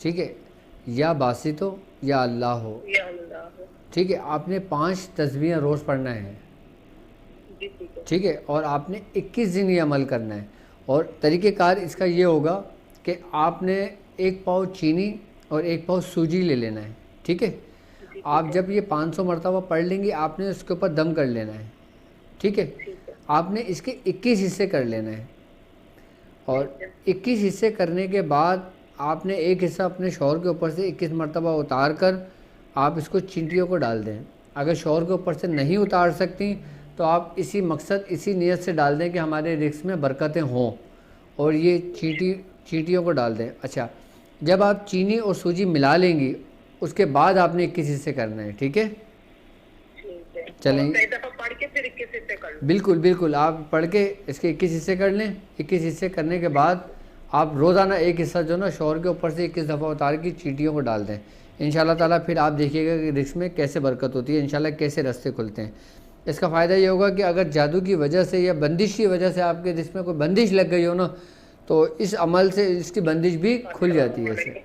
ठीक है, या बासित हो या अल्लाह हो। या अल्लाह हो। ठीक है, आपने 5 तस्बीहें रोज़ पढ़ना है। जी ठीक है। ठीक है, और आपने 21 दिन ये अमल करना है। और तरीक़ेकार इसका ये होगा कि आपने 1 पाव चीनी और 1 पाव सूजी ले लेना है। ठीक है, जी ठीक आप है। जब ये 500 मरतबा पढ़ लेंगे आपने उसके ऊपर दम कर लेना है। ठीक है, ठीक है। आपने इसके 21 हिस्से कर लेना है। और ठीक है। 21 हिस्से करने के बाद आपने एक हिस्सा अपने शौहर के ऊपर से 21 मरतबा उतार कर आप इसको चींटियों को डाल दें। अगर शौहर के ऊपर से नहीं उतार सकती तो आप इसी मकसद, इसी नीयत से डाल दें कि हमारे रिस्क में बरकतें हों, और ये चींटियों को डाल दें। अच्छा, जब आप चीनी और सूजी मिला लेंगी उसके बाद आपने 21 हिस्से करना है। ठीक है, ठीक है। और चलें। कई दफा पढ़ के फिर 21 हिस्से कर लूँ। बिल्कुल बिल्कुल, आप पढ़ के इसके 21 हिस्से कर लें। 21 हिस्से करने के बाद आप रोज़ाना एक हिस्सा जो ना शौहर के ऊपर से 21 दफ़ा उतार के चींटियों को डाल दें। इंशाल्लाह ताला फिर आप देखिएगा कि रिस्क में कैसे बरकत होती है, इंशाल्लाह कैसे रास्ते खुलते हैं। इसका फ़ायदा ये होगा कि अगर जादू की वजह से या बंदिश की वजह से आपके रिस्क में कोई बंदिश लग गई हो ना, तो इस अमल से इसकी बंदिश भी खुल जाती है इससे।